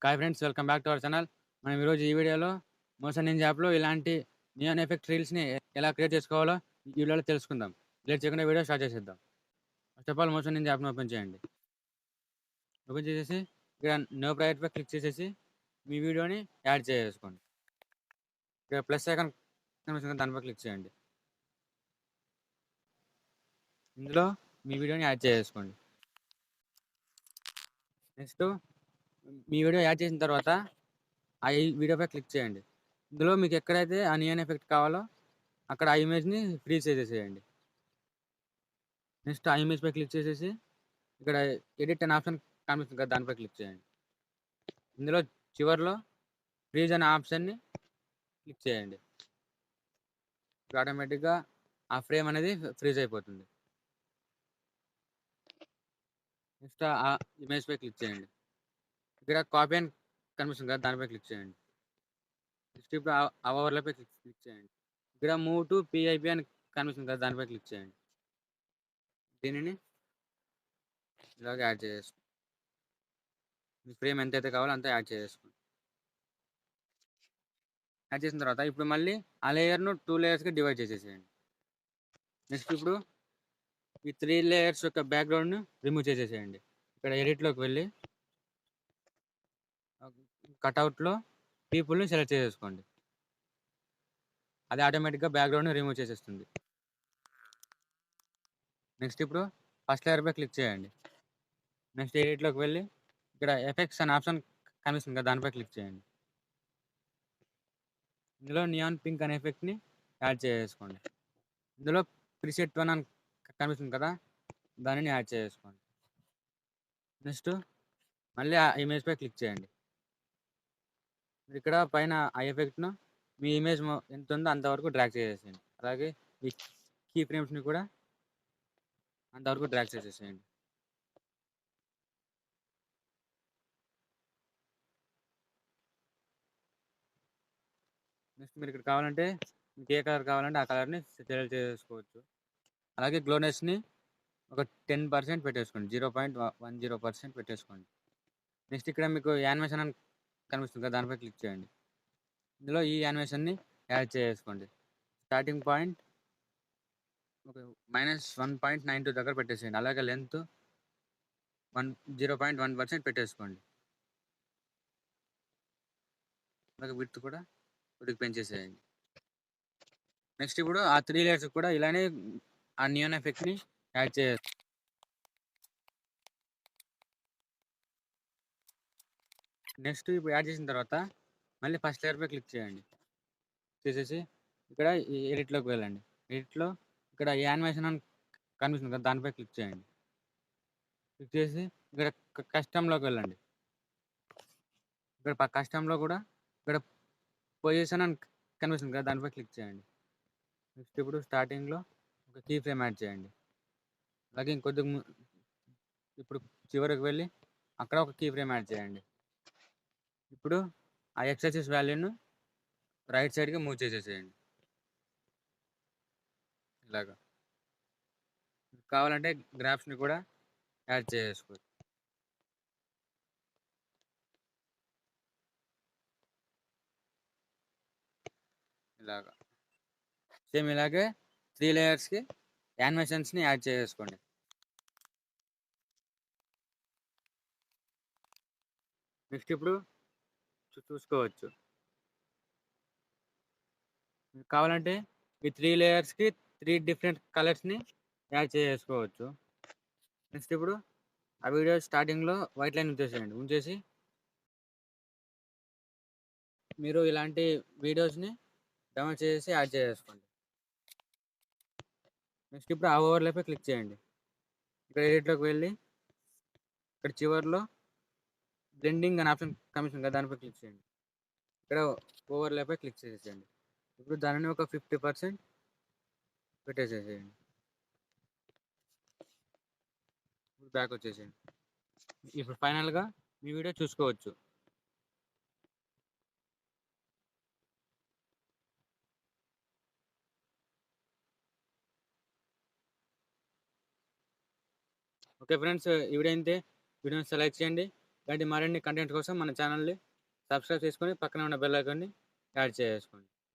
Hi friends, welcome back to our channel. మనం ఈరోజు ఈ వీడియోలో మోషన్ నింజా యాప్‌లో ఇలాంటి నియాన్ ఎఫెక్ట్ రీల్స్‌ని ఎలా క్రియేట్ చేసుకోవాలో ఈ వీడియోలో తెలుసుకుందాం. లేట్ చేయకుండా వీడియో స్టార్ట్ చేసేద్దాం. First of all motion ninja యాప్‌ని ఓపెన్ చేయండి. ఓపెన్ చేసేసి ఇక్కడ నో ప్రైవేట్‌పై క్లిక్ చేసేసి మీ వీడియోని యాడ్ చేసేసుకోండి. ఇక్కడ ప్లస్ ఐకాన్ కనిపిస్తుంది కదా, దానిపై క్లిక్ చేయండి. ఇందులో మీ వీడియోని యాడ్ చేసేసుకోండి. నెక్స్ట్ మీ వీడియో యాడ్ చేసిన తర్వాత ఆ వీడియోపై క్లిక్ చేయండి. ఇందులో మీకు ఎక్కడైతే ఆ నియాన్ ఎఫెక్ట్ కావాలో అక్కడ ఆ ఇమేజ్‌ని ఫ్రీజ్ చేసేసేయండి. నెక్స్ట్ ఆ ఇమేజ్‌పై క్లిక్ చేసేసి ఇక్కడ ఎడిట్ అనే ఆప్షన్ కనిపిస్తుంది కదా, దానిపై క్లిక్ చేయండి. ఇందులో చివర్లో ఫ్రీజ్ అనే ఆప్షన్‌ని క్లిక్ చేయండి. ఇప్పుడు ఆటోమేటిక్‌గా ఆ ఫ్రేమ్ అనేది ఫ్రీజ్ అయిపోతుంది. నెక్స్ట్ ఆ ఇమేజ్‌పై క్లిక్ చేయండి. ఇక్కడ కాపీ అని కనిపిస్తుంది కదా, దానిపై క్లిక్ చేయండి. నెక్స్ట్ ఇప్పుడు ఆ ఓవర్‌లాపై క్లిక్ చేయండి. ఇక్కడ మూవ్ టు పీఐపీ అని కనిపిస్తుంది కదా, దానిపై క్లిక్ చేయండి. దీనిని ఇలాగ యాడ్ చేసేసుకోండి. మీ ఫ్రేమ్ ఎంతైతే కావాలో అంత యాడ్ చేసేసుకోండి. యాడ్ చేసిన తర్వాత ఇప్పుడు మళ్ళీ ఆ లేయర్‌ను 2 లేయర్స్‌గా డివైడ్ చేసేసేయండి. నెక్స్ట్ ఇప్పుడు ఈ 3 లేయర్స్ యొక్క బ్యాక్‌గ్రౌండ్‌ని రిమూవ్ చేసేసేయండి. ఇక్కడ ఎడిట్‌లోకి వెళ్ళి కటౌట్‌లో పీపుల్‌ని సెలెక్ట్ చేసేసుకోండి. అది ఆటోమేటిక్‌గా బ్యాక్‌గ్రౌండ్‌ని రిమూవ్ చేసేస్తుంది. నెక్స్ట్ ఇప్పుడు ఫస్ట్ లేయర్‌పై క్లిక్ చేయండి. నెక్స్ట్ ఎడిట్‌లోకి వెళ్ళి ఇక్కడ ఎఫెక్ట్స్ అనే ఆప్షన్ కనిపిస్తుంది కదా, దానిపై క్లిక్ చేయండి. ఇందులో నియాన్ పింక్ అనే ఎఫెక్ట్‌ని యాడ్ చేసేసుకోండి. ఇందులో ప్రీసెట్ 1 అని కనిపిస్తుంది కదా, దానిని యాడ్ చేసేసుకోండి. నెక్స్ట్ మళ్ళీ ఆ ఇమేజ్‌పై క్లిక్ చేయండి. ఇక్కడ పైన ఆ ఎఫెక్ట్‌ను మీ ఇమేజ్ ఎంత ఉందో అంతవరకు డ్రాగ్ చేసేసేయండి. అలాగే ఈ కీ ఫ్రేమ్స్‌ని కూడా అంతవరకు డ్రాగ్ చేసేసేయండి. నెక్స్ట్ మీరు ఇక్కడ కావాలంటే మీకు ఏ కలర్ కావాలంటే ఆ కలర్‌ని సెలెక్ట్ చేసేసుకోవచ్చు. అలాగే గ్లోనెస్‌ని ఒక 10% పెట్టేసుకోండి. 0.10% పెట్టేసుకోండి. నెక్స్ట్ ఇక్కడ మీకు యానిమేషన్ అని కనిపిస్తుంది కదా, దానిపై క్లిక్ చేయండి. ఇందులో ఈ యానిమేషన్‌ని యాడ్ చేసేసుకోండి. స్టార్టింగ్ పాయింట్ ఒక -1.92 దగ్గర పెట్టేసేయండి. అలాగే లెంత్ 0.1% పెట్టేసుకోండి. అలాగే విడ్త్ కూడా కొద్దిగా పెంచేసేయండి. నెక్స్ట్ ఇప్పుడు ఆ 3 లేయర్స్‌కి కూడా ఇలానే ఆ నియాన్ ఎఫెక్ట్‌ని యాడ్ నెక్స్ట్ ఇప్పుడు యాడ్ చేసిన తర్వాత మళ్ళీ ఫస్ట్ లేయర్‌పై క్లిక్ చేయండి. చేసేసి ఇక్కడ ఈ ఎడిట్‌లోకి వెళ్ళండి. ఎడిట్‌లో ఇక్కడ యానిమేషన్ అని కనిపిస్తుంది కదా, దానిపై క్లిక్ చేయండి. క్లిక్ చేసి ఇక్కడ కస్టమ్‌లోకి వెళ్ళండి. ఇక్కడ కస్టమ్‌లో కూడా ఇక్కడ పొజిషన్ అని కనిపిస్తుంది కదా, దానిపై క్లిక్ చేయండి. నెక్స్ట్ ఇప్పుడు స్టార్టింగ్‌లో ఒక కీ ఫ్రేమ్ యాడ్ చేయండి. అలాగే ఇంకొద్దిగా ఇప్పుడు చివరికి వెళ్ళి అక్కడ ఒక కీ ఫ్రేమ్ యాడ్ చేయండి. ఇప్పుడు ఆ ఎక్స్ యాక్సిస్ వాల్యూను రైట్ సైడ్‌కి మూవ్ చేసేసేయండి. ఇలాగా. కావాలంటే గ్రాఫ్స్‌ని కూడా యాడ్ చేసేసుకోవచ్చు. ఇలాగా. సేమ్ ఇలాగే 3 లేయర్స్‌కి యానిమేషన్స్‌ని యాడ్ చేసేసుకోండి. నెక్స్ట్ ఇప్పుడు చూసుకోవచ్చు. మీకు కావాలంటే ఈ 3 లేయర్స్‌కి 3 డిఫరెంట్ కలర్స్‌ని యాడ్ చేసేసుకోవచ్చు. నెక్స్ట్ ఇప్పుడు ఆ వీడియో స్టార్టింగ్‌లో వైట్ లైన్ ఉంచేసేయండి. ఉంచేసి మీరు ఇలాంటి వీడియోస్‌ని డౌన్లోడ్ చేసేసి యాడ్ చేసేసుకోండి. నెక్స్ట్ ఇప్పుడు ఆ ఓవర్‌లేపై క్లిక్ చేయండి. ఇక్కడ ఎడిట్‌లోకి వెళ్ళి ఇక్కడ చివర్లో బ్లెండింగ్ అనే ఆప్షన్ కనిపిస్తుంది కదా, దానిపై క్లిక్ చేయండి. ఇక్కడ ఓవర్‌లేపై క్లిక్ చేసేసేయండి. ఇప్పుడు దానిని ఒక 50% పెట్టేసేసేయండి. ఇప్పుడు బ్యాక్ వచ్చేసేయండి. ఇప్పుడు ఫైనల్‌గా మీ వీడియో చూసుకోవచ్చు. ఓకే ఫ్రెండ్స్, ఈ వీడియో ఇంతే. వీడియోని లైక్ చేయండి. ఇలాంటి మరిన్ని కంటెంట్ కోసం మన ఛానల్ని సబ్స్క్రైబ్ చేసుకొని పక్కన ఉన్న బెల్ ఐకాన్ని యాడ్ చేసుకోండి.